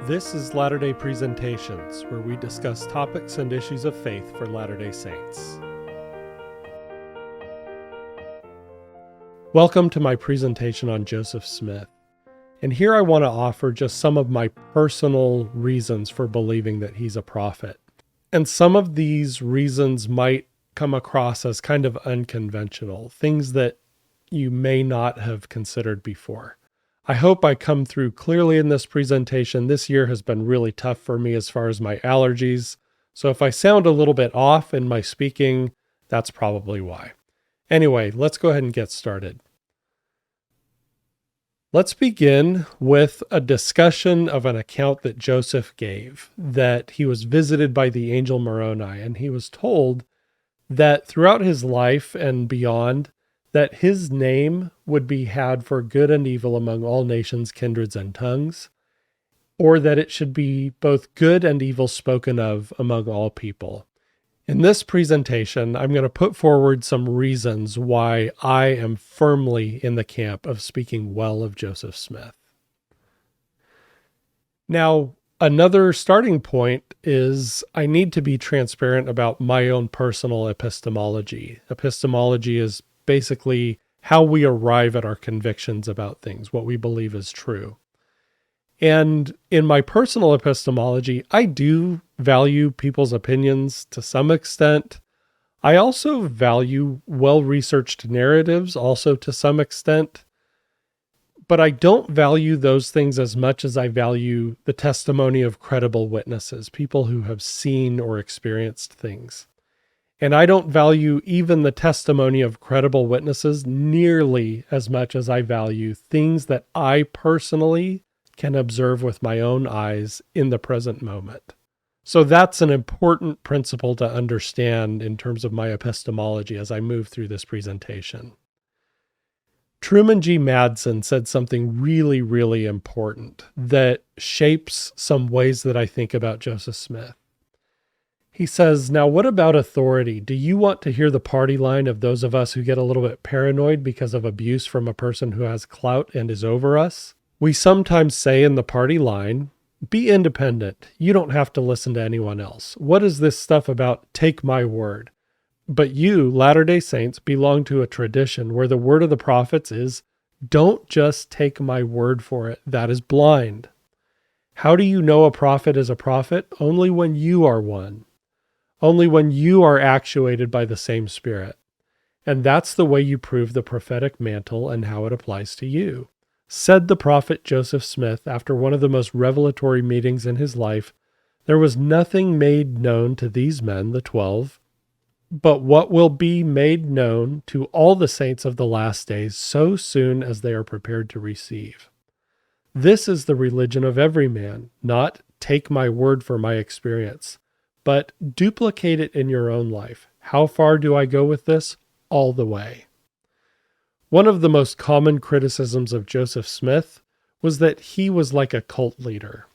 This is Latter-day Presentations, where we discuss topics and issues of faith for Latter-day Saints. Welcome to my presentation on Joseph Smith. And here I want to offer just some of my personal reasons for believing that he's a prophet. And some of these reasons might come across as kind of unconventional, things that you may not have considered before. I hope I come through clearly in this presentation. This year has been really tough for me as far as my allergies. So if I sound a little bit off in my speaking, that's probably why. Anyway, let's go ahead and get started. Let's begin with a discussion of an account that Joseph gave, that he was visited by the angel Moroni, and he was told that throughout his life and beyond, that his name would be had for good and evil among all nations, kindreds, and tongues, or that it should be both good and evil spoken of among all people. In this presentation, I'm going to put forward some reasons why I am firmly in the camp of speaking well of Joseph Smith. Now, another starting point is I need to be transparent about my own personal epistemology. Epistemology is basically how we arrive at our convictions about things, what we believe is true. And in my personal epistemology, I do value people's opinions to some extent. I also value well-researched narratives also to some extent. But I don't value those things as much as I value the testimony of credible witnesses, people who have seen or experienced things. And I don't value even the testimony of credible witnesses nearly as much as I value things that I personally can observe with my own eyes in the present moment. So that's an important principle to understand in terms of my epistemology as I move through this presentation. Truman G. Madsen said something really, really important that shapes some ways that I think about Joseph Smith. He says, "Now what about authority? Do you want to hear the party line of those of us who get a little bit paranoid because of abuse from a person who has clout and is over us? We sometimes say in the party line, be independent. You don't have to listen to anyone else. What is this stuff about take my word? But you, Latter-day Saints, belong to a tradition where the word of the prophets is, don't just take my word for it. That is blind. How do you know a prophet is a prophet? Only when you are one. Only when you are actuated by the same Spirit. And that's the way you prove the prophetic mantle and how it applies to you." Said the prophet Joseph Smith after one of the most revelatory meetings in his life, "There was nothing made known to these men, the 12, but what will be made known to all the saints of the last days so soon as they are prepared to receive. This is the religion of every man, not take my word for my experience, but duplicate it in your own life. How far do I go with this? All the way." One of the most common criticisms of Joseph Smith was that he was like a cult leader.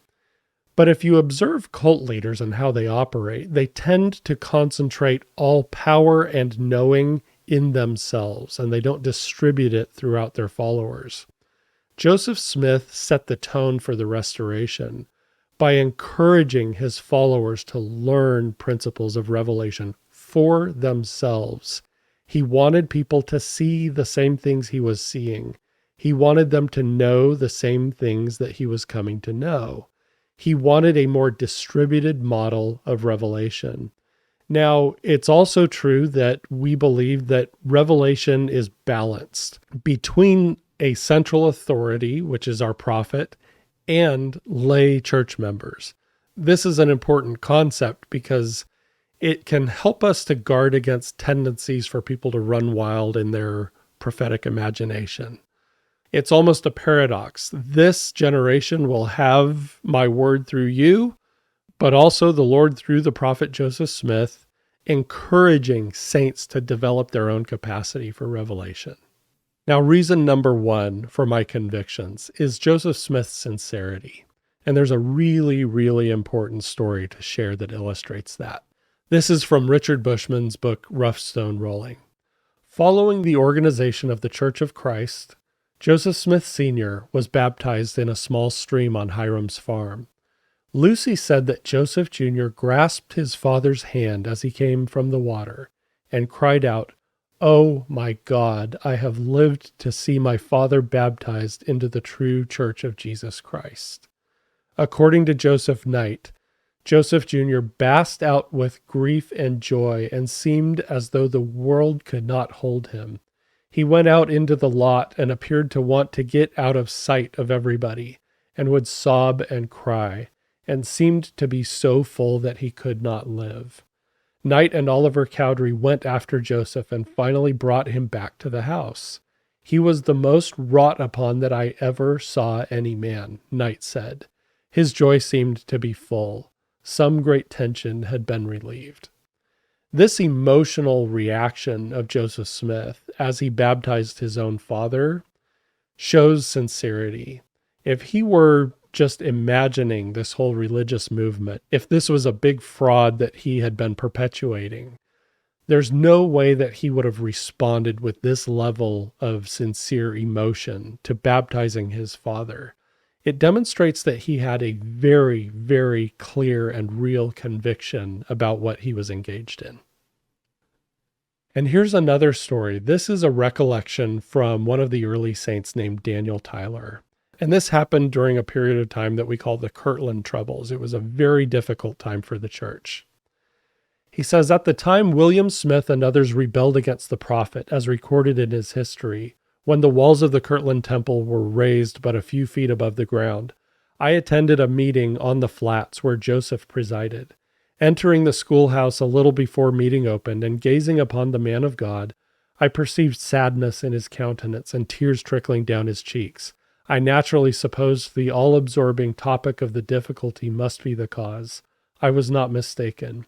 But if you observe cult leaders and how they operate, they tend to concentrate all power and knowing in themselves, and they don't distribute it throughout their followers. Joseph Smith set the tone for the Restoration by encouraging his followers to learn principles of revelation for themselves. He wanted people to see the same things he was seeing. He wanted them to know the same things that he was coming to know. He wanted a more distributed model of revelation. Now, it's also true that we believe that revelation is balanced between a central authority, which is our prophet, and lay church members. This is an important concept because it can help us to guard against tendencies for people to run wild in their prophetic imagination. It's almost a paradox. This generation will have my word through you, but also the Lord through the prophet Joseph Smith, encouraging saints to develop their own capacity for revelation. Now, reason number one for my convictions is Joseph Smith's sincerity. And there's a really, really important story to share that illustrates that. This is from Richard Bushman's book, Rough Stone Rolling. Following the organization of the Church of Christ, Joseph Smith Sr. was baptized in a small stream on Hiram's farm. Lucy said that Joseph Jr. grasped his father's hand as he came from the water and cried out, "Oh my God, I have lived to see my father baptized into the true Church of Jesus Christ." According to Joseph Knight, Joseph Jr. basked out with grief and joy and seemed as though the world could not hold him. He went out into the lot and appeared to want to get out of sight of everybody, and would sob and cry, and seemed to be so full that he could not live. Knight and Oliver Cowdery went after Joseph and finally brought him back to the house. "He was the most wrought upon that I ever saw any man," Knight said. His joy seemed to be full. Some great tension had been relieved. This emotional reaction of Joseph Smith as he baptized his own father shows sincerity. If he were just imagining this whole religious movement, if this was a big fraud that he had been perpetuating, there's no way that he would have responded with this level of sincere emotion to baptizing his father. It demonstrates that he had a very, very clear and real conviction about what he was engaged in. And here's another story. This is a recollection from one of the early saints named Daniel Tyler. And this happened during a period of time that we call the Kirtland Troubles. It was a very difficult time for the church. He says, "At the time William Smith and others rebelled against the prophet, as recorded in his history, when the walls of the Kirtland Temple were raised but a few feet above the ground, I attended a meeting on the flats where Joseph presided. Entering the schoolhouse a little before meeting opened and gazing upon the man of God, I perceived sadness in his countenance and tears trickling down his cheeks. I naturally supposed the all-absorbing topic of the difficulty must be the cause. I was not mistaken.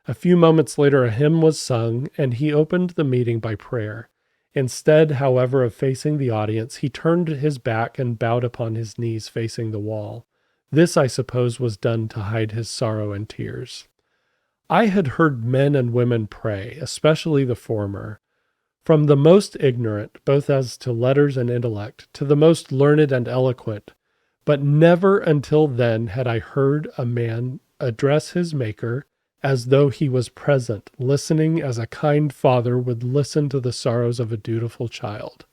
A few moments later a hymn was sung, and he opened the meeting by prayer. Instead, however, of facing the audience, he turned his back and bowed upon his knees facing the wall. This, I suppose, was done to hide his sorrow and tears. I had heard men and women pray, especially the former, from the most ignorant, both as to letters and intellect, to the most learned and eloquent, but never until then had I heard a man address his Maker as though he was present, listening as a kind father would listen to the sorrows of a dutiful child.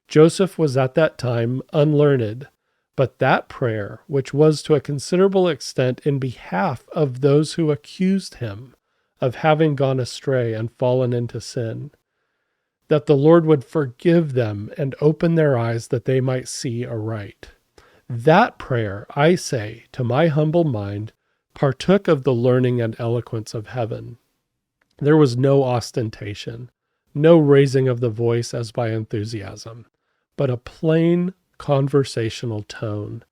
Joseph was at that time unlearned, but that prayer, which was to a considerable extent in behalf of those who accused him of having gone astray and fallen into sin, that the Lord would forgive them and open their eyes that they might see aright. That prayer, I say, to my humble mind, partook of the learning and eloquence of heaven. There was no ostentation, no raising of the voice as by enthusiasm, but a plain conversational tone,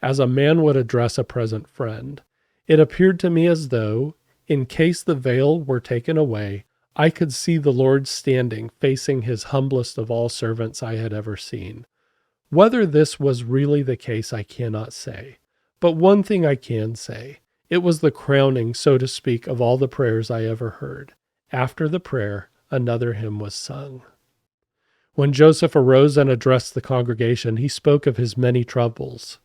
as a man would address a present friend. It appeared to me as though, in case the veil were taken away, I could see the Lord standing, facing his humblest of all servants I had ever seen. Whether this was really the case, I cannot say. But one thing I can say. It was the crowning, so to speak, of all the prayers I ever heard. After the prayer, another hymn was sung. When Joseph arose and addressed the congregation, he spoke of his many troubles.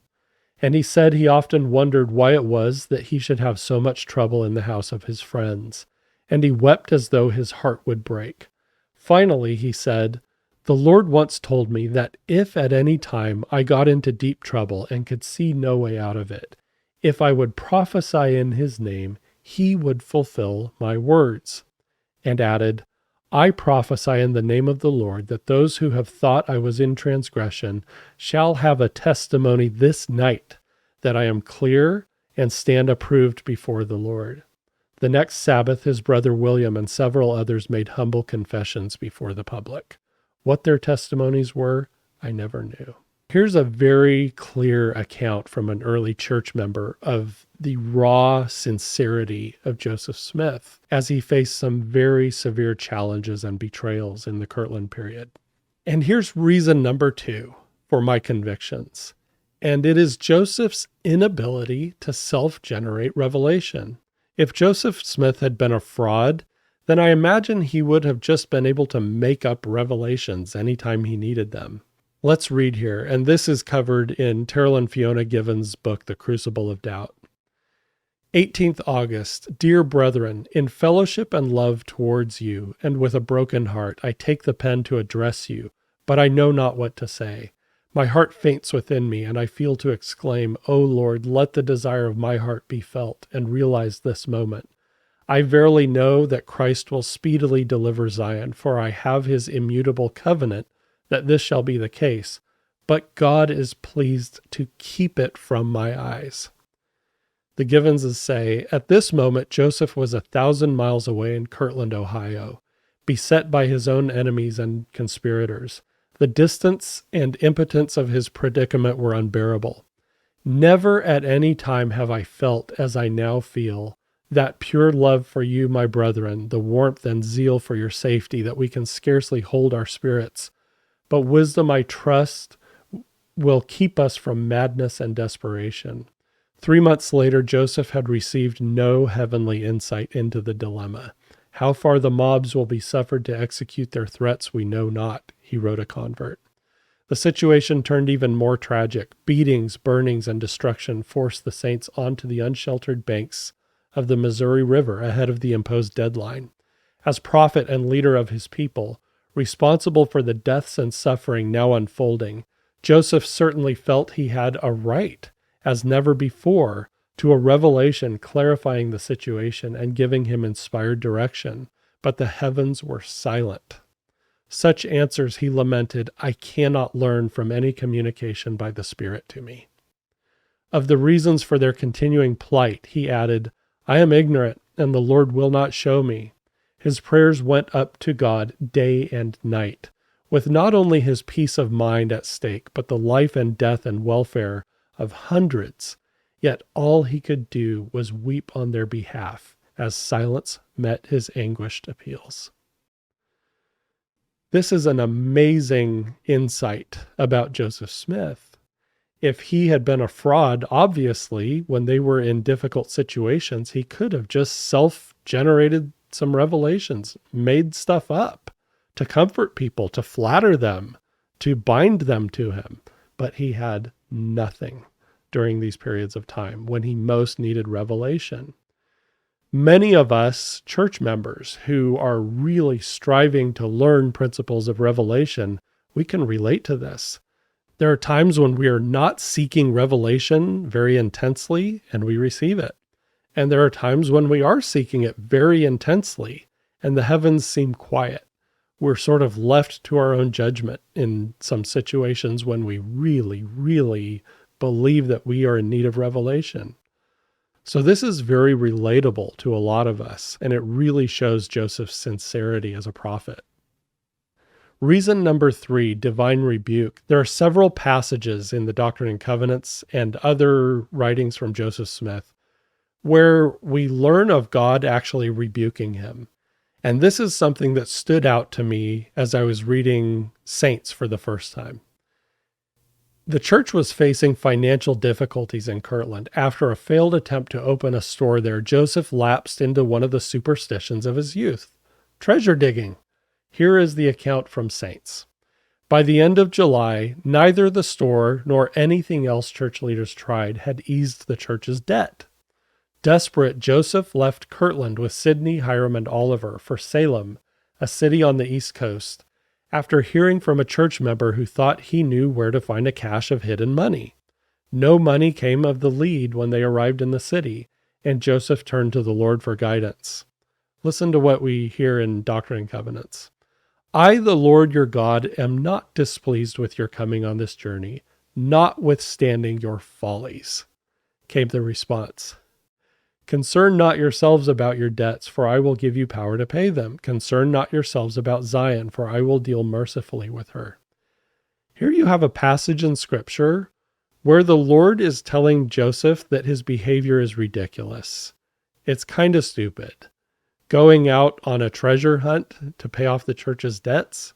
And he said he often wondered why it was that he should have so much trouble in the house of his friends. And he wept as though his heart would break. Finally, he said, "The Lord once told me that if at any time I got into deep trouble and could see no way out of it, if I would prophesy in his name, he would fulfill my words." And added, "I prophesy in the name of the Lord that those who have thought I was in transgression shall have a testimony this night that I am clear and stand approved before the Lord." The next Sabbath, his brother William and several others made humble confessions before the public. What their testimonies were, I never knew. Here's a very clear account from an early church member of the raw sincerity of Joseph Smith as he faced some very severe challenges and betrayals in the Kirtland period. And here's reason number 2 for my convictions. And it is Joseph's inability to self-generate revelation. If Joseph Smith had been a fraud, then I imagine he would have just been able to make up revelations anytime he needed them. Let's read here, and this is covered in Terrell and Fiona Given's book, The Crucible of Doubt. 18th August. Dear brethren, in fellowship and love towards you, and with a broken heart, I take the pen to address you, but I know not what to say. My heart faints within me, and I feel to exclaim, O Lord, let the desire of my heart be felt and realize this moment. I verily know that Christ will speedily deliver Zion, for I have his immutable covenant that this shall be the case. But God is pleased to keep it from my eyes. The Givenses say, at this moment Joseph was 1,000 miles away in Kirtland, Ohio, beset by his own enemies and conspirators. The distance and impotence of his predicament were unbearable. Never at any time have I felt, as I now feel, that pure love for you, my brethren, the warmth and zeal for your safety, that we can scarcely hold our spirits. But wisdom, I trust, will keep us from madness and desperation. 3 months later, Joseph had received no heavenly insight into the dilemma. How far the mobs will be suffered to execute their threats we know not, he wrote a convert. The situation turned even more tragic. Beatings, burnings, and destruction forced the saints onto the unsheltered banks of the Missouri River ahead of the imposed deadline. As prophet and leader of his people, responsible for the deaths and suffering now unfolding, Joseph certainly felt he had a right, as never before, to a revelation clarifying the situation and giving him inspired direction, but the heavens were silent. Such answers, he lamented, I cannot learn from any communication by the Spirit to me. Of the reasons for their continuing plight, he added, I am ignorant, and the Lord will not show me. His prayers went up to God day and night, with not only his peace of mind at stake, but the life and death and welfare of hundreds. Yet all he could do was weep on their behalf, as silence met his anguished appeals. This is an amazing insight about Joseph Smith. If he had been a fraud, obviously, when they were in difficult situations, he could have just self-generated some revelations, made stuff up to comfort people, to flatter them, to bind them to him. But he had nothing during these periods of time when he most needed revelation. Many of us church members who are really striving to learn principles of revelation, we can relate to this. There are times when we are not seeking revelation very intensely and we receive it. And there are times when we are seeking it very intensely and the heavens seem quiet. We're sort of left to our own judgment in some situations when we really, really believe that we are in need of revelation. So this is very relatable to a lot of us, and it really shows Joseph's sincerity as a prophet. Reason number 3, divine rebuke. There are several passages in the Doctrine and Covenants and other writings from Joseph Smith where we learn of God actually rebuking him. And this is something that stood out to me as I was reading Saints for the first time. The church was facing financial difficulties in Kirtland. After a failed attempt to open a store there, Joseph lapsed into one of the superstitions of his youth, treasure digging. Here is the account from Saints. By the end of July, neither the store nor anything else church leaders tried had eased the church's debt. Desperate, Joseph left Kirtland with Sidney, Hiram, and Oliver for Salem, a city on the East Coast, after hearing from a church member who thought he knew where to find a cache of hidden money. No money came of the lead when they arrived in the city, and Joseph turned to the Lord for guidance. Listen to what we hear in Doctrine and Covenants. I, the Lord your God, am not displeased with your coming on this journey, notwithstanding your follies, came the response. Concern not yourselves about your debts, for I will give you power to pay them. Concern not yourselves about Zion, for I will deal mercifully with her. Here you have a passage in Scripture where the Lord is telling Joseph that his behavior is ridiculous. It's kind of stupid. Going out on a treasure hunt to pay off the church's debts.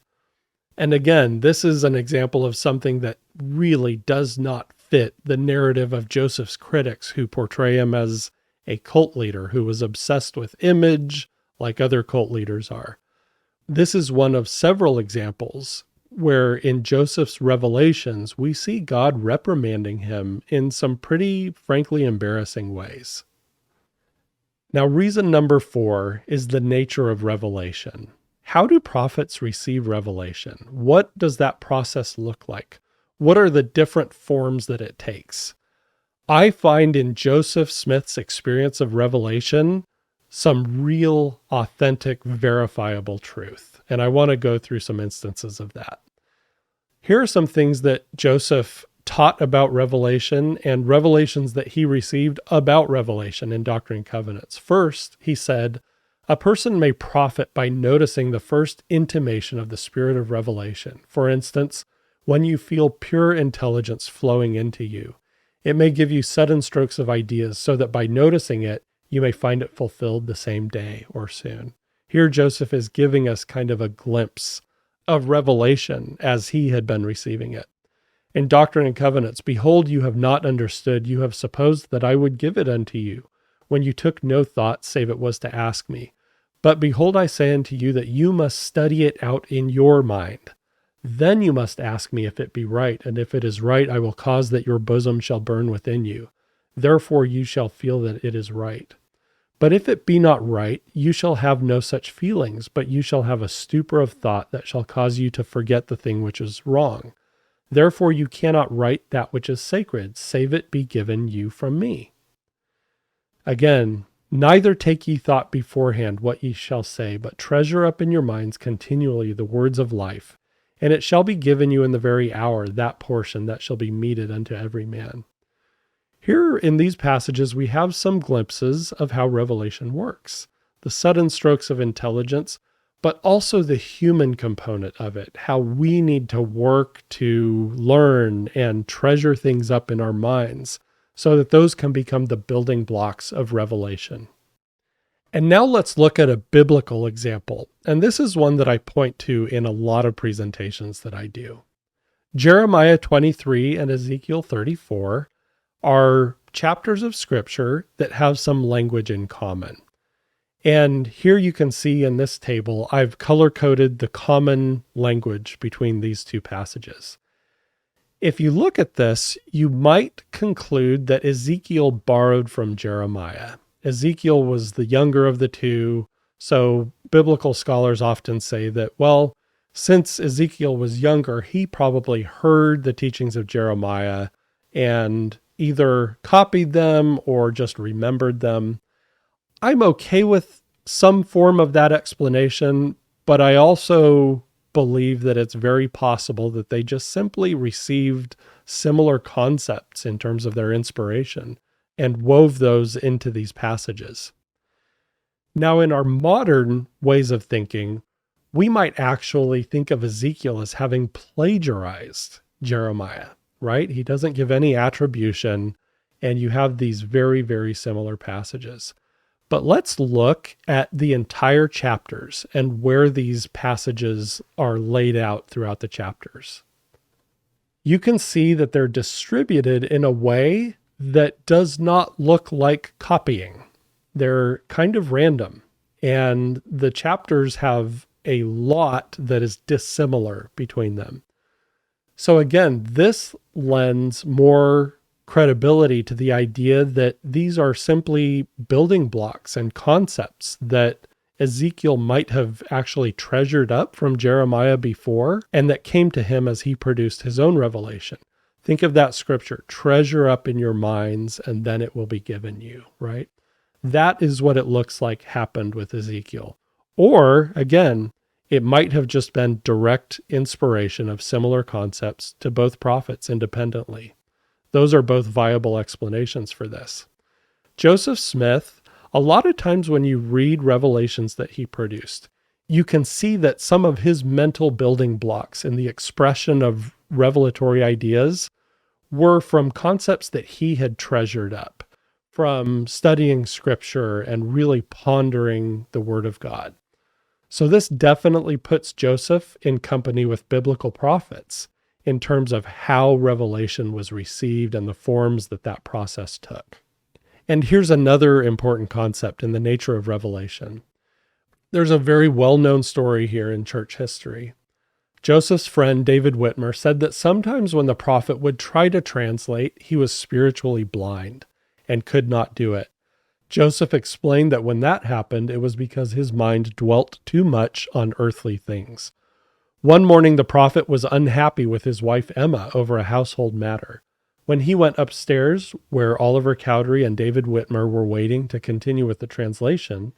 And again, this is an example of something that really does not fit the narrative of Joseph's critics who portray him as a cult leader who was obsessed with image like other cult leaders are. This is one of several examples where in Joseph's revelations, we see God reprimanding him in some pretty, frankly, embarrassing ways. Now, reason number 4 is the nature of revelation. How do prophets receive revelation? What does that process look like? What are the different forms that it takes? I find in Joseph Smith's experience of revelation some real, authentic, verifiable truth. And I want to go through some instances of that. Here are some things that Joseph taught about revelation and revelations that he received about revelation in Doctrine and Covenants. First, he said, a person may profit by noticing the first intimation of the spirit of revelation. For instance, when you feel pure intelligence flowing into you, it may give you sudden strokes of ideas so that by noticing it, you may find it fulfilled the same day or soon. Here, Joseph is giving us kind of a glimpse of revelation as he had been receiving it. In Doctrine and Covenants, behold, you have not understood, you have supposed that I would give it unto you, when you took no thought save it was to ask me. But behold, I say unto you that you must study it out in your mind. Then you must ask me if it be right, and if it is right, I will cause that your bosom shall burn within you. Therefore you shall feel that it is right. But if it be not right, you shall have no such feelings, but you shall have a stupor of thought that shall cause you to forget the thing which is wrong. Therefore you cannot write that which is sacred, save it be given you from me. Again, neither take ye thought beforehand what ye shall say, but treasure up in your minds continually the words of life, and it shall be given you in the very hour that portion that shall be meted unto every man. Here in these passages, we have some glimpses of how revelation works, the sudden strokes of intelligence, but also the human component of it, how we need to work to learn and treasure things up in our minds so that those can become the building blocks of revelation. And now let's look at a biblical example, and this is one that I point to in a lot of presentations that I do. Jeremiah 23 and Ezekiel 34 are chapters of scripture that have some language in common. And here you can see in this table, I've color-coded the common language between these two passages. If you look at this, you might conclude that Ezekiel borrowed from Jeremiah. Ezekiel was the younger of the two, so biblical scholars often say that, well, since Ezekiel was younger, he probably heard the teachings of Jeremiah and either copied them or just remembered them. I'm okay with some form of that explanation, but I also believe that it's very possible that they just simply received similar concepts in terms of their inspiration and wove those into these passages. Now, in our modern ways of thinking, we might actually think of Ezekiel as having plagiarized Jeremiah, right? He doesn't give any attribution, and you have these very, very similar passages. But let's look at the entire chapters and where these passages are laid out throughout the chapters. You can see that they're distributed in a way that does not look like copying. They're kind of random, and the chapters have a lot that is dissimilar between them. So again, this lends more credibility to the idea that these are simply building blocks and concepts that Ezekiel might have actually treasured up from Jeremiah before, and that came to him as he produced his own revelation. Think of that scripture, treasure up in your minds, and then it will be given you, right? That is what it looks like happened with Ezekiel. Or, again, it might have just been direct inspiration of similar concepts to both prophets independently. Those are both viable explanations for this. Joseph Smith, a lot of times when you read revelations that he produced, you can see that some of his mental building blocks in the expression of revelatory ideas were from concepts that he had treasured up, from studying scripture and really pondering the Word of God. So this definitely puts Joseph in company with biblical prophets in terms of how revelation was received and the forms that that process took. And here's another important concept in the nature of revelation. There's a very well-known story here in church history. Joseph's friend David Whitmer said that sometimes when the prophet would try to translate, he was spiritually blind and could not do it. Joseph explained that when that happened, it was because his mind dwelt too much on earthly things. One morning, the prophet was unhappy with his wife Emma over a household matter. When he went upstairs, where Oliver Cowdery and David Whitmer were waiting to continue with the translation,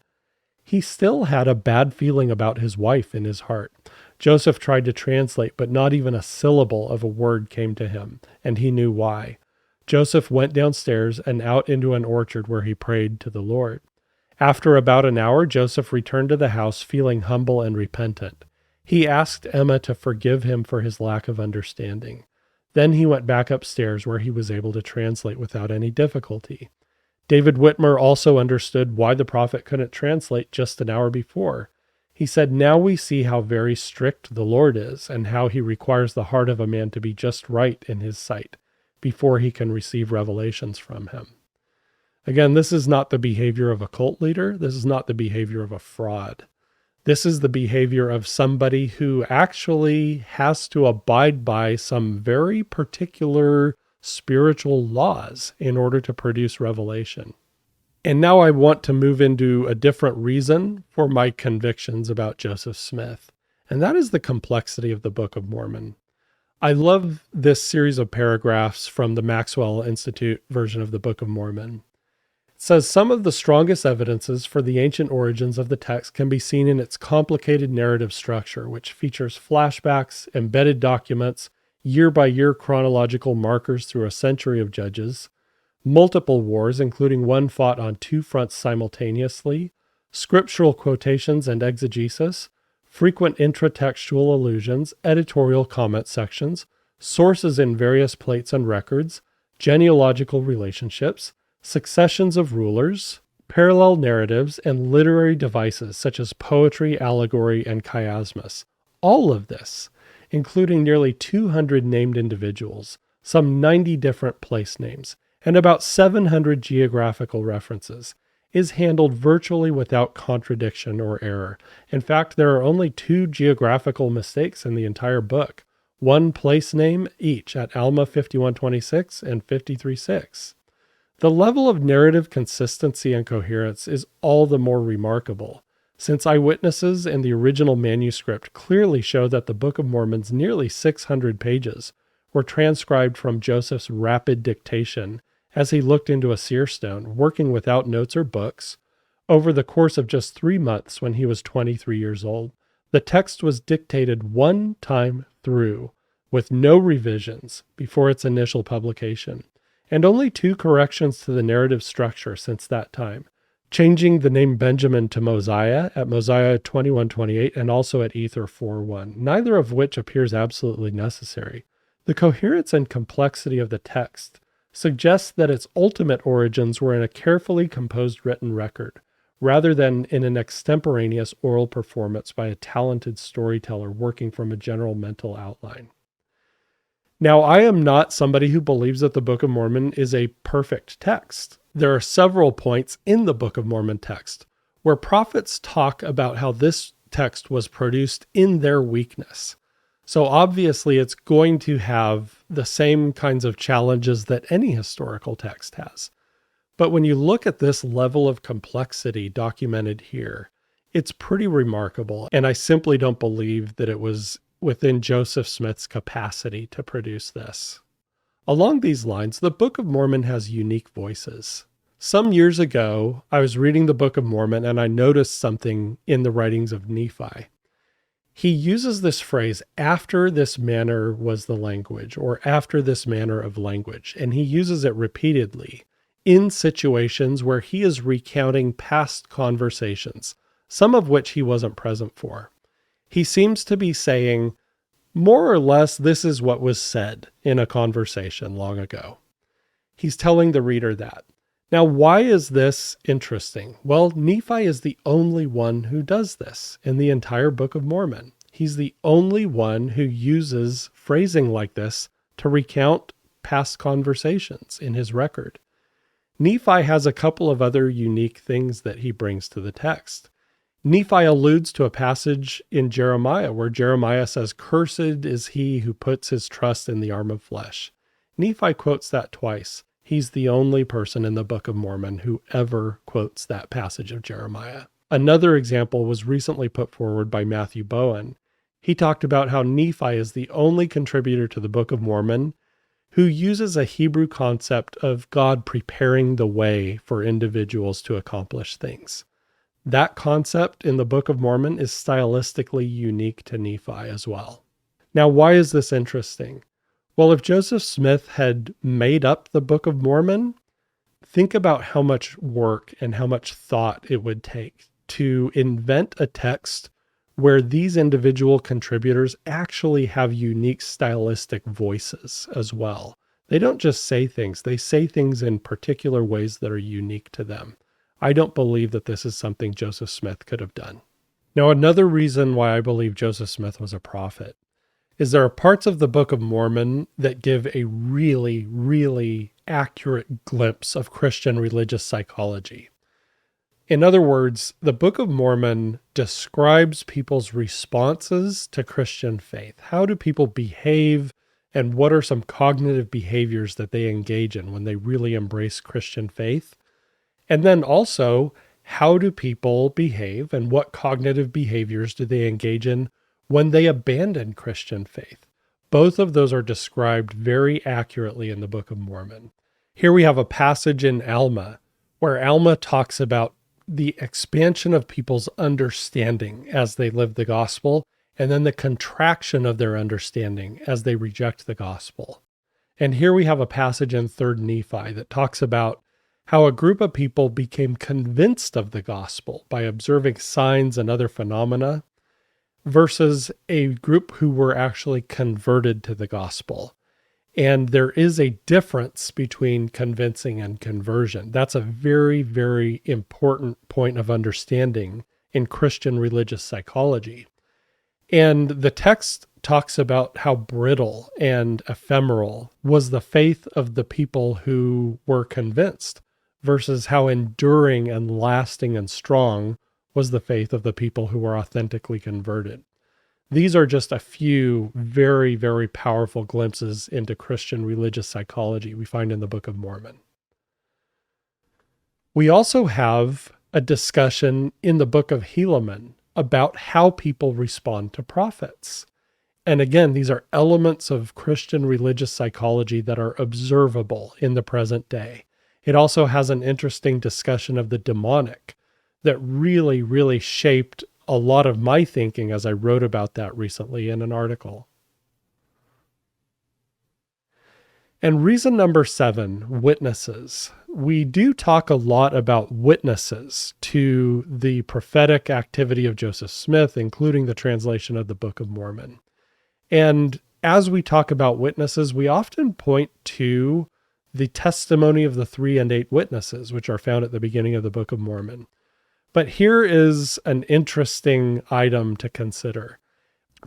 he still had a bad feeling about his wife in his heart. Joseph tried to translate, but not even a syllable of a word came to him, and he knew why. Joseph went downstairs and out into an orchard where he prayed to the Lord. After about an hour, Joseph returned to the house feeling humble and repentant. He asked Emma to forgive him for his lack of understanding. Then he went back upstairs where he was able to translate without any difficulty. David Whitmer also understood why the prophet couldn't translate just an hour before. He said, "Now we see how very strict the Lord is and how he requires the heart of a man to be just right in his sight before he can receive revelations from him." Again, this is not the behavior of a cult leader. This is not the behavior of a fraud. This is the behavior of somebody who actually has to abide by some very particular spiritual laws in order to produce revelation. And now I want to move into a different reason for my convictions about Joseph Smith, and that is the complexity of the Book of Mormon. I love this series of paragraphs from the Maxwell Institute version of the Book of Mormon. It says, some of the strongest evidences for the ancient origins of the text can be seen in its complicated narrative structure, which features flashbacks, embedded documents, year-by-year chronological markers through a century of judges, multiple wars, including one fought on two fronts simultaneously, scriptural quotations and exegesis, frequent intratextual allusions, editorial comment sections, sources in various plates and records, genealogical relationships, successions of rulers, parallel narratives, and literary devices such as poetry, allegory, and chiasmus. All of this, including nearly 200 named individuals, some 90 different place names, and about 700 geographical references, is handled virtually without contradiction or error. In fact, there are only 2 geographical mistakes in the entire book, one place name each at Alma 5126 and 536. The level of narrative consistency and coherence is all the more remarkable, since eyewitnesses in the original manuscript clearly show that the Book of Mormon's nearly 600 pages were transcribed from Joseph's rapid dictation as he looked into a seer stone, working without notes or books, over the course of just 3 months when he was 23 years old. The text was dictated one time through, with no revisions, before its initial publication, and only 2 corrections to the narrative structure since that time, changing the name Benjamin to Mosiah at Mosiah 21:28 and also at Ether 4:1, neither of which appears absolutely necessary. The coherence and complexity of the text suggests that its ultimate origins were in a carefully composed written record, rather than in an extemporaneous oral performance by a talented storyteller working from a general mental outline. Now, I am not somebody who believes that the Book of Mormon is a perfect text. There are several points in the Book of Mormon text where prophets talk about how this text was produced in their weakness. So obviously it's going to have the same kinds of challenges that any historical text has. But when you look at this level of complexity documented here, it's pretty remarkable. And I simply don't believe that it was within Joseph Smith's capacity to produce this. Along these lines, the Book of Mormon has unique voices. Some years ago, I was reading the Book of Mormon and I noticed something in the writings of Nephi. He uses this phrase, "after this manner was the language," or "after this manner of language," and he uses it repeatedly in situations where he is recounting past conversations, some of which he wasn't present for. He seems to be saying, more or less, this is what was said in a conversation long ago. He's telling the reader that. Now, why is this interesting? Well, Nephi is the only one who does this in the entire Book of Mormon. He's the only one who uses phrasing like this to recount past conversations in his record. Nephi has a couple of other unique things that he brings to the text. Nephi alludes to a passage in Jeremiah where Jeremiah says, "Cursed is he who puts his trust in the arm of flesh." Nephi quotes that twice. He He's the only person in the Book of Mormon who ever quotes that passage of Jeremiah. Another example was recently put forward by Matthew Bowen. He talked about how Nephi is the only contributor to the Book of Mormon who uses a Hebrew concept of God preparing the way for individuals to accomplish things. That concept in the Book of Mormon is stylistically unique to Nephi as well. Now, why is this interesting? Well, if Joseph Smith had made up the Book of Mormon, think about how much work and how much thought it would take to invent a text where these individual contributors actually have unique stylistic voices as well. They don't just say things, they say things in particular ways that are unique to them. I don't believe that this is something Joseph Smith could have done. Now, another reason why I believe Joseph Smith was a prophet is there are parts of the Book of Mormon that give a really, really accurate glimpse of Christian religious psychology. In other words, the Book of Mormon describes people's responses to Christian faith. How do people behave, and what are some cognitive behaviors that they engage in when they really embrace Christian faith? And then also, how do people behave and what cognitive behaviors do they engage in when they abandon Christian faith? Both of those are described very accurately in the Book of Mormon. Here we have a passage in Alma where Alma talks about the expansion of people's understanding as they live the gospel, and then the contraction of their understanding as they reject the gospel. And here we have a passage in 3rd Nephi that talks about how a group of people became convinced of the gospel by observing signs and other phenomena, versus a group who were actually converted to the gospel. And there is a difference between convincing and conversion. That's a very, very important point of understanding in Christian religious psychology. And the text talks about how brittle and ephemeral was the faith of the people who were convinced versus how enduring and lasting and strong was the faith of the people who were authentically converted. These are just a few very, very powerful glimpses into Christian religious psychology we find in the Book of Mormon. We also have a discussion in the Book of Helaman about how people respond to prophets. And again, these are elements of Christian religious psychology that are observable in the present day. It also has an interesting discussion of the demonic that really, really shaped a lot of my thinking as I wrote about that recently in an article. And reason number 7, witnesses. We do talk a lot about witnesses to the prophetic activity of Joseph Smith, including the translation of the Book of Mormon. And as we talk about witnesses, we often point to the testimony of the 3 and 8 witnesses, which are found at the beginning of the Book of Mormon. But here is an interesting item to consider.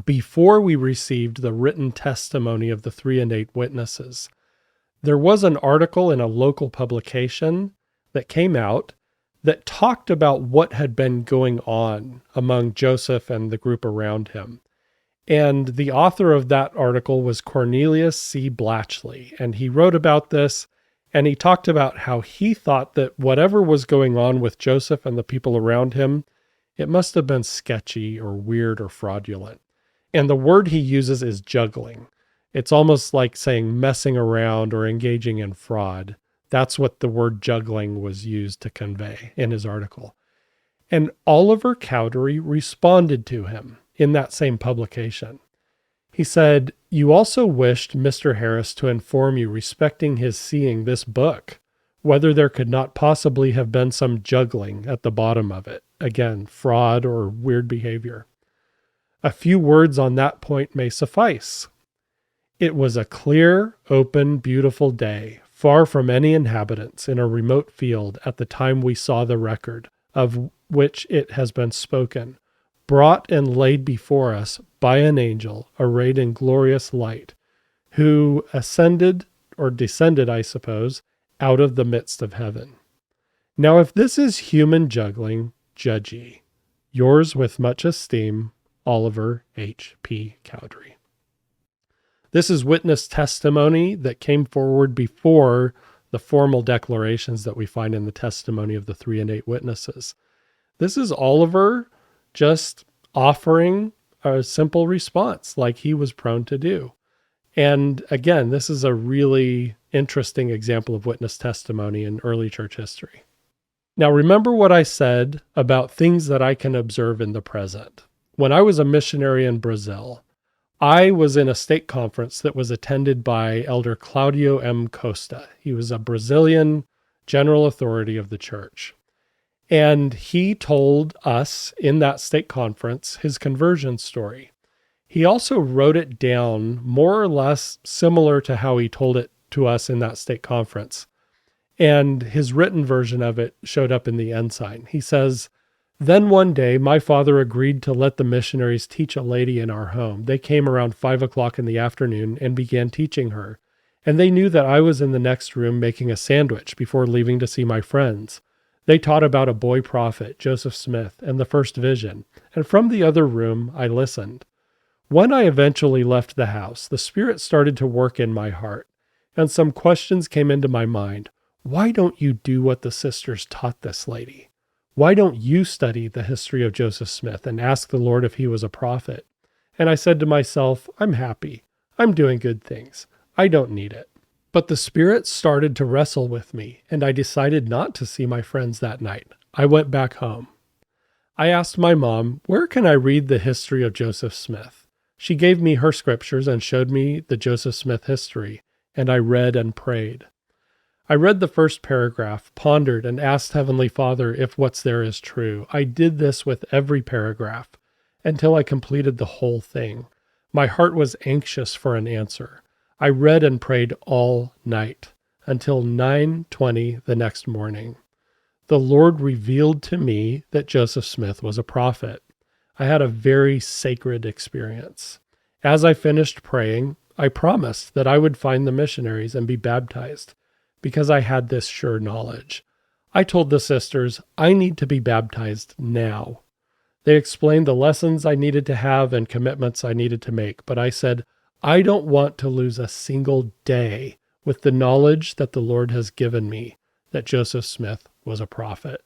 Before we received the written testimony of the 3 and 8 witnesses, there was an article in a local publication that came out that talked about what had been going on among Joseph and the group around him. And the author of that article was Cornelius C. Blatchley, and he wrote about this, and he talked about how he thought that whatever was going on with Joseph and the people around him, it must have been sketchy or weird or fraudulent. And the word he uses is juggling. It's almost like saying messing around or engaging in fraud. That's what the word juggling was used to convey in his article. And Oliver Cowdery responded to him in that same publication. He said, "You also wished Mr. Harris to inform you respecting his seeing this book, whether there could not possibly have been some juggling at the bottom of it. Again, fraud or weird behavior. A few words on that point may suffice. It was a clear, open, beautiful day, far from any inhabitants, in a remote field at the time we saw the record, of which it has been spoken, brought and laid before us by an angel arrayed in glorious light, who ascended, or descended, I suppose, out of the midst of heaven. Now if this is human juggling, judge ye. Yours with much esteem, Oliver H. P. Cowdery." This is witness testimony that came forward before the formal declarations that we find in the testimony of the 3 and 8 witnesses. This is Oliver just offering a simple response like he was prone to do. And again, this is a really interesting example of witness testimony in early church history. Now, remember what I said about things that I can observe in the present. When I was a missionary in Brazil, I was in a stake conference that was attended by Elder Claudio M. Costa. He was a Brazilian general authority of the church. And he told us in that stake conference his conversion story. He also wrote it down more or less similar to how he told it to us in that stake conference. And his written version of it showed up in the ensign. He says, "Then one day, my father agreed to let the missionaries teach a lady in our home. They came around 5 o'clock in the afternoon and began teaching her. And they knew that I was in the next room making a sandwich before leaving to see my friends. They taught about a boy prophet, Joseph Smith, and the first vision. And from the other room, I listened. When I eventually left the house, the Spirit started to work in my heart, and some questions came into my mind. Why don't you do what the sisters taught this lady? Why don't you study the history of Joseph Smith and ask the Lord if he was a prophet? And I said to myself, I'm happy. I'm doing good things. I don't need it. But the Spirit started to wrestle with me, and I decided not to see my friends that night. I went back home. I asked my mom, where can I read the history of Joseph Smith? She gave me her scriptures and showed me the Joseph Smith history, and I read and prayed. I read the first paragraph, pondered, and asked Heavenly Father if what's there is true. I did this with every paragraph until I completed the whole thing. My heart was anxious for an answer. I read and prayed all night until 9:20 the next morning. The Lord revealed to me that Joseph Smith was a prophet. I had a very sacred experience. As I finished praying, I promised that I would find the missionaries and be baptized because I had this sure knowledge. I told the sisters, I need to be baptized now. They explained the lessons I needed to have and commitments I needed to make, but I said, I don't want to lose a single day with the knowledge that the Lord has given me that Joseph Smith was a prophet.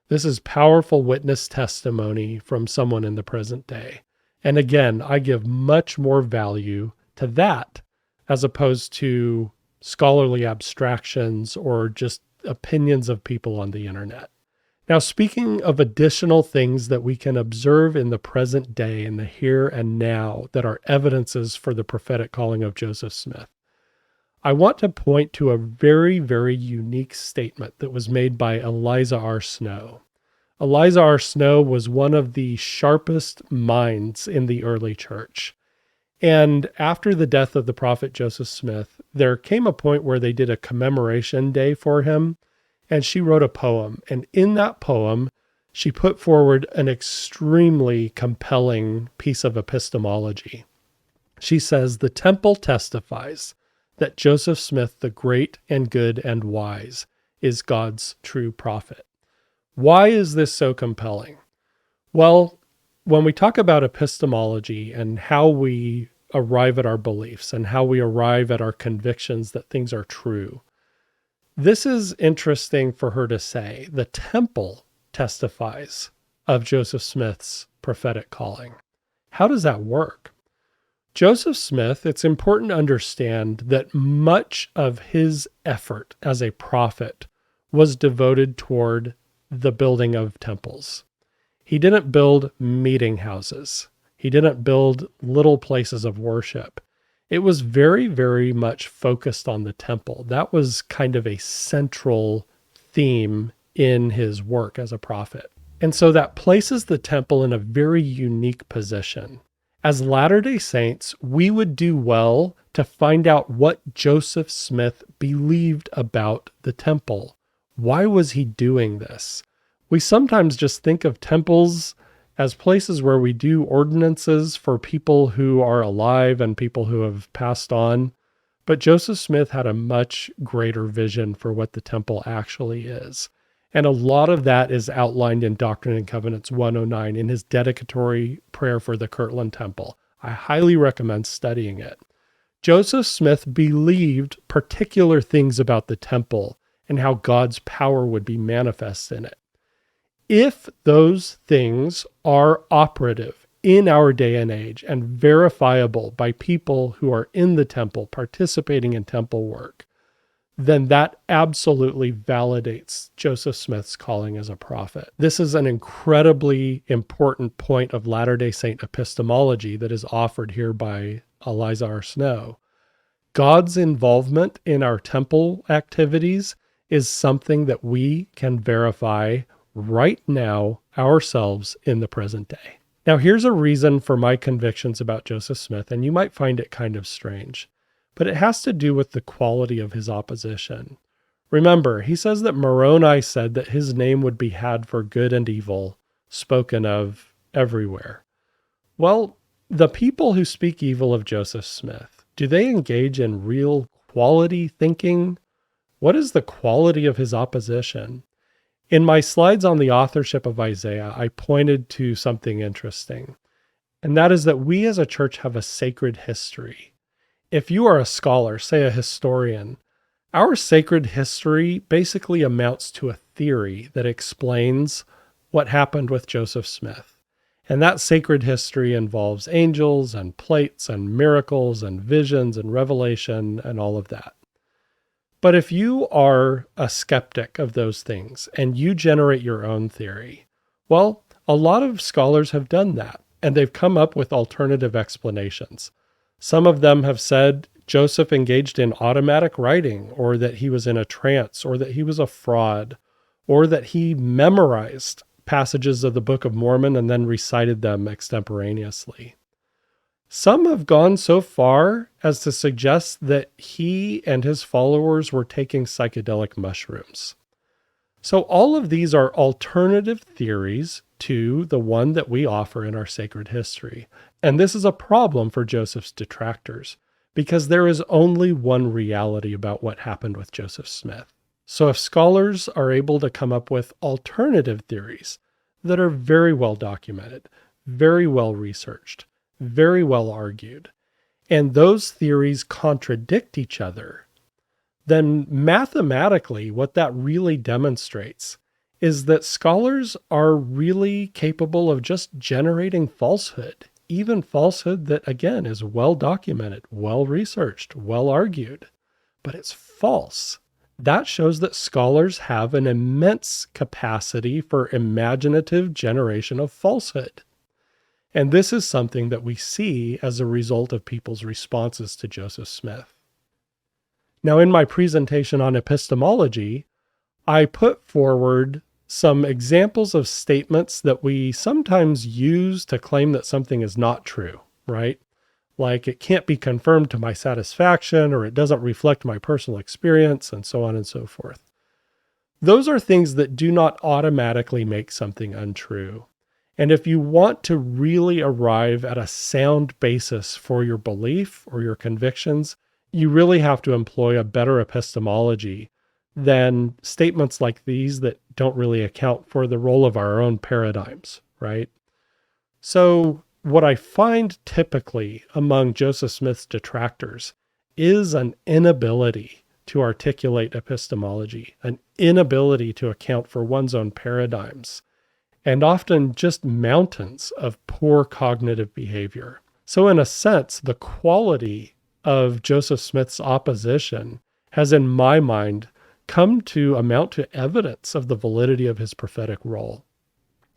This is powerful witness testimony from someone in the present day. And again, I give much more value to that as opposed to scholarly abstractions or just opinions of people on the internet. Now, speaking of additional things that we can observe in the present day, in the here and now, that are evidences for the prophetic calling of Joseph Smith, I want to point to a very, very unique statement that was made by Eliza R. Snow. Eliza R. Snow was one of the sharpest minds in the early church. And after the death of the prophet Joseph Smith, there came a point where they did a commemoration day for him, and she wrote a poem. And in that poem, she put forward an extremely compelling piece of epistemology. She says, the temple testifies that Joseph Smith, the great and good and wise, is God's true prophet. Why is this so compelling? Well, when we talk about epistemology and how we arrive at our beliefs and how we arrive at our convictions that things are true, this is interesting for her to say. The temple testifies of Joseph Smith's prophetic calling. How does that work? Joseph Smith, it's important to understand that much of his effort as a prophet was devoted toward the building of temples. He didn't build meeting houses. He didn't build little places of worship. It was very, very much focused on the temple. That was kind of a central theme in his work as a prophet. And so that places the temple in a very unique position. As Latter-day Saints, we would do well to find out what Joseph Smith believed about the temple. Why was he doing this? We sometimes just think of temples as places where we do ordinances for people who are alive and people who have passed on. But Joseph Smith had a much greater vision for what the temple actually is. And a lot of that is outlined in Doctrine and Covenants 109 in his dedicatory prayer for the Kirtland Temple. I highly recommend studying it. Joseph Smith believed particular things about the temple and how God's power would be manifest in it. If those things are operative in our day and age and verifiable by people who are in the temple, participating in temple work, then that absolutely validates Joseph Smith's calling as a prophet. This is an incredibly important point of Latter-day Saint epistemology that is offered here by Eliza R. Snow. God's involvement in our temple activities is something that we can verify right now ourselves in the present day. Now, here's a reason for my convictions about Joseph Smith, and you might find it kind of strange, but it has to do with the quality of his opposition. Remember, he says that Moroni said that his name would be had for good and evil, spoken of everywhere. Well, the people who speak evil of Joseph Smith, do they engage in real quality thinking? What is the quality of his opposition? In my slides on the authorship of Isaiah, I pointed to something interesting, and that is that we as a church have a sacred history. If you are a scholar, say a historian, our sacred history basically amounts to a theory that explains what happened with Joseph Smith. And that sacred history involves angels and plates and miracles and visions and revelation and all of that. But if you are a skeptic of those things and you generate your own theory, well, a lot of scholars have done that, and they've come up with alternative explanations. Some of them have said Joseph engaged in automatic writing, or that he was in a trance, or that he was a fraud, or that he memorized passages of the Book of Mormon and then recited them extemporaneously. Some have gone so far as to suggest that he and his followers were taking psychedelic mushrooms. So all of these are alternative theories to the one that we offer in our sacred history. And this is a problem for Joseph's detractors, because there is only one reality about what happened with Joseph Smith. So if scholars are able to come up with alternative theories that are very well documented, very well researched, very well argued, and those theories contradict each other, then mathematically what that really demonstrates is that scholars are really capable of just generating falsehood, even falsehood that, again, is well documented, well researched, well argued, but it's false. That shows that scholars have an immense capacity for imaginative generation of falsehood. And this is something that we see as a result of people's responses to Joseph Smith. Now, in my presentation on epistemology, I put forward some examples of statements that we sometimes use to claim that something is not true, right? Like it can't be confirmed to my satisfaction, or it doesn't reflect my personal experience, and so on and so forth. Those are things that do not automatically make something untrue. And if you want to really arrive at a sound basis for your belief or your convictions, you really have to employ a better epistemology than statements like these that don't really account for the role of our own paradigms, right? So what I find typically among Joseph Smith's detractors is an inability to articulate epistemology, an inability to account for one's own paradigms, and often just mountains of poor cognitive behavior. So in a sense, the quality of Joseph Smith's opposition has, in my mind, come to amount to evidence of the validity of his prophetic role.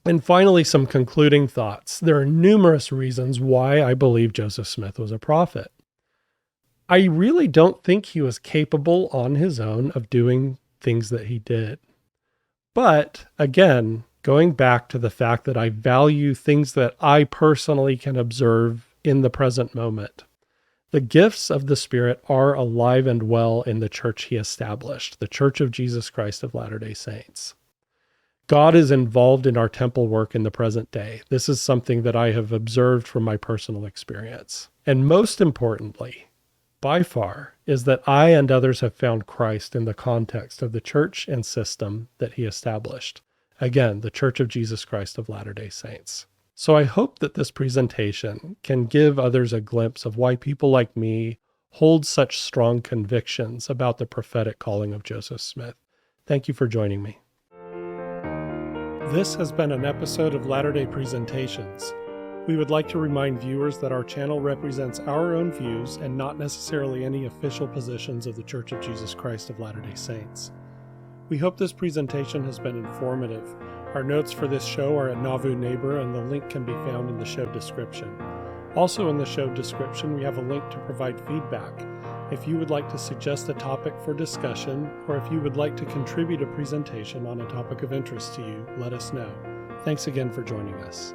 And finally, some concluding thoughts. There are numerous reasons why I believe Joseph Smith was a prophet. I really don't think he was capable on his own of doing things that he did. But again, going back to the fact that I value things that I personally can observe in the present moment. The gifts of the Spirit are alive and well in the church he established, the Church of Jesus Christ of Latter-day Saints. God is involved in our temple work in the present day. This is something that I have observed from my personal experience. And most importantly, by far, is that I and others have found Christ in the context of the church and system that he established. Again, the Church of Jesus Christ of Latter-day Saints. So I hope that this presentation can give others a glimpse of why people like me hold such strong convictions about the prophetic calling of Joseph Smith. Thank you for joining me. This has been an episode of Latter-day Presentations. We would like to remind viewers that our channel represents our own views and not necessarily any official positions of the Church of Jesus Christ of Latter-day Saints. We hope this presentation has been informative. Our notes for this show are at Nauvoo Neighbor, and the link can be found in the show description. Also in the show description, we have a link to provide feedback. If you would like to suggest a topic for discussion, or if you would like to contribute a presentation on a topic of interest to you, let us know. Thanks again for joining us.